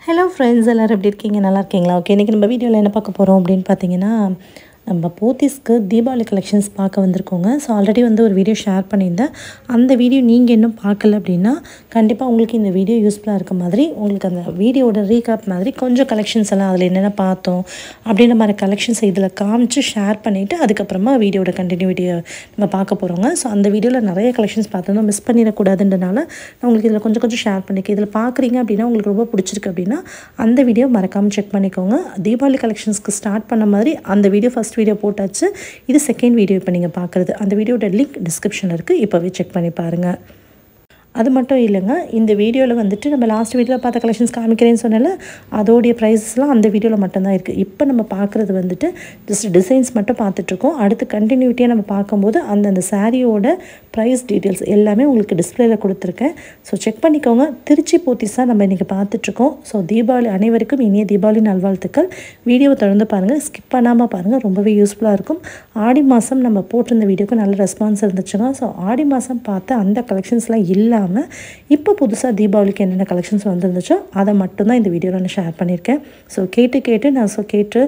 Hello friends, எல்லாரும் எப்படி இருக்கீங்க? நல்லா இருக்கீங்களா? ஓகே, இன்னைக்கு நம்ம வீடியோல என்ன பார்க்க போறோம் அப்படினு பாத்தீங்கன்னா நம்ம போத்தீஸ்க்கு தீபாவளி கலெக்ஷன்ஸ் பார்க்க வந்திருக்கோங்க. ஸோ ஆல்ரெடி வந்து ஒரு வீடியோ ஷேர் பண்ணியிருந்தேன். அந்த வீடியோ நீங்கள் இன்னும் பார்க்கல அப்படின்னா கண்டிப்பாக உங்களுக்கு இந்த வீடியோ யூஸ்ஃபுல்லாக இருக்க மாதிரி உங்களுக்கு அந்த வீடியோட ரீகேப் மாதிரி கொஞ்சம் கலெக்ஷன்ஸ் எல்லாம் அதில் என்னென்ன பார்த்தோம் அப்படின்ற மாதிரி கலெக்ஷன்ஸ் இதில் காமிச்சு ஷேர் பண்ணிவிட்டு அதுக்கப்புறமா வீடியோட கண்டினியூட்டியை நம்ம பார்க்க போகிறோங்க. ஸோ அந்த வீடியோவில் நிறைய கலெக்ஷன்ஸ் பார்த்துருந்தோம், மிஸ் பண்ணிடக்கூடாதுன்றனால நான் உங்களுக்கு இதில் கொஞ்சம் ஷேர் பண்ணிக்கேன். இதில் பார்க்குறீங்க அப்படின்னா உங்களுக்கு ரொம்ப பிடிச்சிருக்கு அப்படின்னா அந்த வீடியோ மறக்காமல் செக் பண்ணிக்கோங்க. தீபாவளி கலெக்ஷன்ஸ்க்கு ஸ்டார்ட் பண்ண மாதிரி அந்த வீடியோ ஃபஸ்ட் வீடியோ போட்டாச்சு. இது செகண்ட் வீடியோ இப்போ நீங்கள் பார்க்குறது. அந்த வீடியோட லிங்க் டிஸ்கிரிப்ஷனில் இருக்குது, இப்போவே செக் பண்ணி பாருங்கள். அது மட்டும் இல்லைங்க, இந்த வீடியோவில் வந்துட்டு நம்ம லாஸ்ட் வீடியோவில் பார்த்த கலெக்ஷன்ஸ் காமிக்கிறேன்னு சொன்னால அதோடைய ப்ரைஸஸ்லாம் அந்த வீடியோவில் மட்டும்தான் இருக்குது. இப்போ நம்ம பார்க்குறது வந்துட்டு ஜஸ்ட் டிசைன்ஸ் மட்டும் பார்த்துட்ருக்கோம். அடுத்து கண்டினியூட்டியாக நம்ம பார்க்கும்போது அந்த சாரியோட ப்ரைஸ் டீட்டெயில்ஸ் எல்லாமே உங்களுக்கு டிஸ்பிளேயில் கொடுத்துருக்கேன். ஸோ செக் பண்ணிக்கோங்க. திருச்சி போத்தீஸாக நம்ம இன்றைக்கி பார்த்துட்ருக்கோம். ஸோ தீபாவளி அனைவருக்கும் இனிய தீபாவளி நல்வாழ்த்துக்கள். வீடியோவை தொடர்ந்து பாருங்கள், ஸ்கிப் பண்ணாமல் பாருங்கள், ரொம்பவே யூஸ்ஃபுல்லாக இருக்கும். ஆடி மாதம் நம்ம போட்டிருந்த வீடியோக்கு நல்ல ரெஸ்பான்ஸ் இருந்துச்சுங்க. ஸோ ஆடி மாதம் பார்த்த அந்த கலெக்ஷன்ஸ்லாம் இல்லாமல் இப்போ புதுசாக தீபாவளிக்கு என்னென்ன கலெக்ஷன்ஸ் வந்துருந்துச்சோ அதை மட்டும்தான் இந்த வீடியோவில் நான் ஷேர் பண்ணியிருக்கேன். ஸோ கேட்டு நான் கேட்டு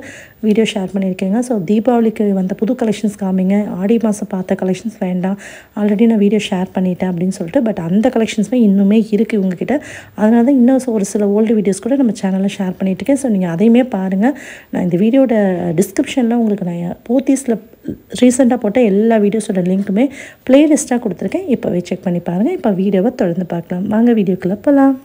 வீடியோ ஷேர் பண்ணியிருக்கேங்க. ஸோ தீபாவளிக்கு வந்த புது கலெக்ஷன்ஸ் காமிங்க, ஆடி மாதம் பார்த்த கலெக்ஷன்ஸ் வேண்டாம், ஆல்ரெடி நான் வீடியோ ஷேர் பண்ணிட்டேன் அப்படின்னு சொல்லிட்டு. பட் அந்த கலெக்ஷன்ஸுமே இன்னுமே இருக்குது இவங்ககிட்ட. அதனால தான் இன்னும் ஒரு சில ஓல்டு வீடியோஸ் கூட நம்ம சேனலில் ஷேர் பண்ணிகிட்ருக்கேன். ஸோ நீங்கள் அதையுமே பாருங்கள். நான் இந்த வீடியோட டிஸ்கிரிப்ஷனில் உங்களுக்கு நான் போத்தீஸில் ரீசெண்டாக போட்ட எல்லா வீடியோஸோட லிங்க்குமே ப்ளேலிஸ்ட்டாக கொடுத்துருக்கேன், இப்போவே செக் பண்ணி பாருங்கள். இப்போ வீடியோவை தொடர்ந்து பார்க்கலாம். வாங்க வீடியோக்குள்ளே போகலாம்.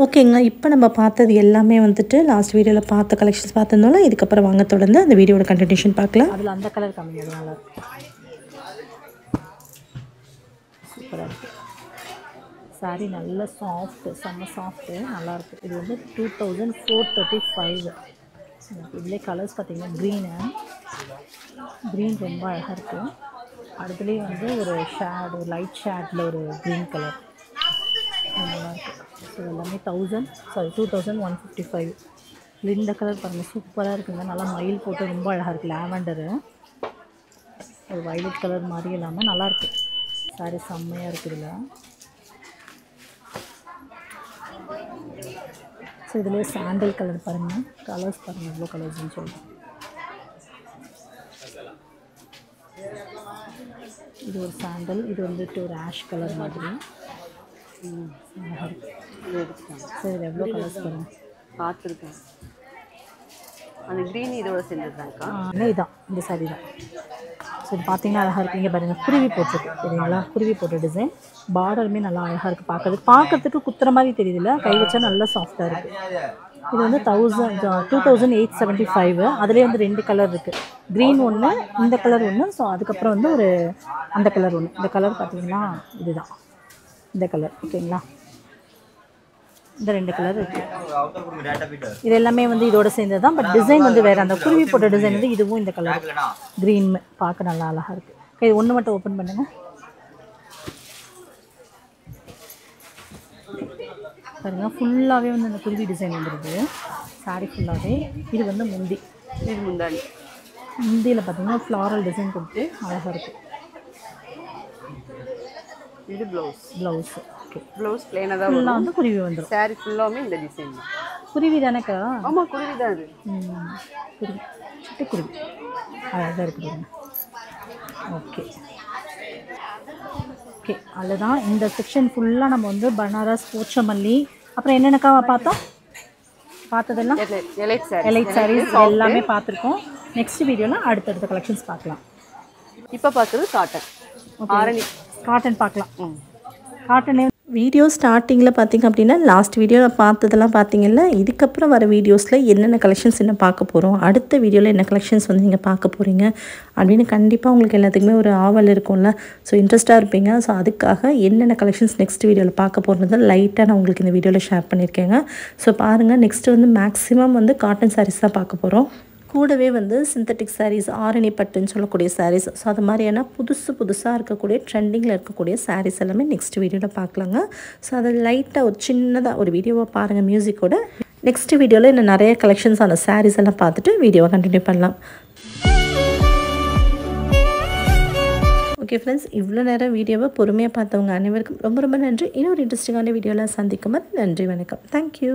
ஓகேங்க, இப்போ நம்ம பார்த்தது எல்லாமே வந்துட்டு லாஸ்ட் வீடியோவில் பார்த்த கலெக்ஷன்ஸ் பார்த்துருந்தோம்ல. இதுக்கப்புறம் வாங்க தொடர்ந்து அந்த வீடியோட கண்டினியூஷன் பார்க்கலாம். அதில் அந்த கலர் காமிங்க. சூப்பராக இருக்குது. சாரீ நல்ல சாஃப்ட்டு, செம்ம சாஃப்ட்டு, நல்லாயிருக்கு. இது வந்து 2435. இதிலே கலர்ஸ் பார்த்திங்கன்னா க்ரீன் ரொம்ப அழகாக இருக்குது. அடுத்துலேயே வந்து ஒரு ஷேடு, லைட் ஷேடில் ஒரு க்ரீன் கலர் நல்லாயிருக்கு. ஸோ எல்லாமே 2155. இந்த கலர் பாருங்கள் சூப்பராக இருக்குங்க. நல்லா மயில் போட்டு ரொம்ப அழகாக இருக்குது. லாவெண்டரு ஒரு வயலட் கலர் மாதிரி இல்லாமல் நல்லாயிருக்கு. சாரி செம்மையாக இருக்குது. இதில் ஸோ இதுலேயே சாண்டல் கலர் பாருங்கள். கலர்ஸ் பாருங்கள் எவ்வளோ கலர்ஸ்ன்னு சொல்லுங்கள். இது ஒரு சாண்டல், இது வந்துட்டு ஒரு ஆஷ் கலர் மாதிரி. ஸோ இது எவ்வளோ கலர்ஸ் பாருங்கள். பார்த்துருக்கேன். அந்த க்ரீன் இதோட சேர்ந்துருக்காங்கக்கா. இதான் இந்த சாரி தான். ஸோ இது பார்த்தீங்கன்னா அழகாக இருக்குது. இங்கே பாருங்கள் குருவி போட்டிருக்கு சரிங்களா. குருவி போட்ட டிசைன். பார்டருமே நல்லா அழகாக இருக்குது. பார்க்கறதுக்கு குத்துற மாதிரி தெரியுதுல்ல. கை வச்சா நல்லா சாஃப்டாக இருக்குது. இது வந்து 2875. அதுலேயே வந்து 2 கலர் இருக்குது. க்ரீன் ஒன்று, இந்த கலர் ஒன்று. ஸோ அதுக்கப்புறம் வந்து ஒரு அந்த கலர் ஒன்று. இந்த கலர் பார்த்தீங்கன்னா இதுதான் இந்த கலர். ஓகேங்களா. இந்த 2 கலர் இருக்குது. இது எல்லாமே வந்து இதோட சேர்ந்தது தான். பட் டிசைன் வந்து வேறு. அந்த குருவி போட்ட டிசைன் வந்து இதுவும் இந்த கலர் க்ரீன் பார்க்க நல்லா அழகாக இருக்குது. இது ஒன்று மட்டும் ஓப்பன் பண்ணுங்கள் பாருங்கள். ஃபுல்லாகவே வந்து அந்த குருவி டிசைன் வந்துடுது சாரி ஃபுல்லாகவே. இது வந்து முந்தி, இது முந்தாடி. முந்தியில் பார்த்தீங்கன்னா ஃப்ளாரல் டிசைன் கொடுத்து அழகாக இருக்குது. இது ப்ளவுஸு. ஓகே, ப்ளவுஸ் பிளேனாக தான் ஃபுல்லாக வந்து குருவி வந்துடும். சாரி ஃபுல்லாமே இந்த டிசைன் தான். குருவி தானேக்கா? ஆமாம், குருவி தான் அது. குருவி, சிட்டு குருவி அழகாக இருக்குது பாருங்க. ஓகே ஓகே, அதுதான் இந்த செக்ஷன் ஃபுல்லாக நம்ம வந்து பனாரஸ், போச்சமல்லி, அப்புறம் என்னென்னக்கா பார்த்ததெல்லாம் எலைட் சாரீஸ் எல்லாமே பார்த்துருக்கோம். நெக்ஸ்ட் வீடியோவில் அடுத்தடுத்த கலெக்ஷன்ஸ் பார்க்கலாம். இப்போ பார்க்குறது காட்டன். ஆரணி காட்டன் பார்க்கலாம். காட்டனே வீடியோ ஸ்டார்டிங்கில் பார்த்திங்க அப்படின்னா லாஸ்ட் வீடியோவில் பார்த்ததெல்லாம் பார்த்தீங்கல்ல. இதுக்கப்புறம் வர வீடியோஸில் என்னென்ன கலெக்ஷன்ஸ் என்ன பார்க்க போகிறோம், அடுத்த வீடியோவில் என்ன கலெக்ஷன்ஸ் வந்து நீங்கள் பார்க்க போகிறீங்க அப்படின்னு கண்டிப்பாக உங்களுக்கு எல்லாத்துக்குமே ஒரு ஆவல் இருக்கும்ல. ஸோ இன்ட்ரெஸ்ட்டாக இருப்பீங்க. ஸோ அதுக்காக என்னென்ன கலெக்ஷன்ஸ் நெக்ஸ்ட் வீடியோவில் பார்க்க போகிறத லைட்டாக நான் உங்களுக்கு இந்த வீடியோவில் ஷேர் பண்ணியிருக்கேங்க. ஸோ பாருங்கள், நெக்ஸ்ட்டு வந்து மேக்ஸிமம் வந்து காட்டன் சாரீஸ் தான் பார்க்க போகிறோம். கூடவே வந்து சிந்தட்டிக் சாரீஸ், ஆரணி பட்டுன்னு சொல்லக்கூடிய சாரீஸ், ஸோ அது மாதிரியான புதுசாக இருக்கக்கூடிய ட்ரெண்டிங்கில் இருக்கக்கூடிய சாரீஸ் எல்லாமே நெக்ஸ்ட் வீடியோவில் பார்க்கலாங்க. ஸோ அதை லைட்டாக ஒரு சின்னதாக ஒரு வீடியோவை பாருங்கள் மியூசிக்கோட. நெக்ஸ்ட் வீடியோவில் இன்னும் நிறைய கலெக்ஷன்ஸான சாரீஸ் எல்லாம் பார்த்துட்டு வீடியோவை கண்டினியூ பண்ணலாம். ஓகே ஃப்ரெண்ட்ஸ், இவ்வளோ நேரம் வீடியோவை பொறுமையாக பார்த்தவங்க அனைவருக்கும் ரொம்ப ரொம்ப நன்றி. இன்னொரு இன்ட்ரெஸ்டிங்கான வீடியோவில் சந்திக்கும். நன்றி, வணக்கம். தேங்க்யூ.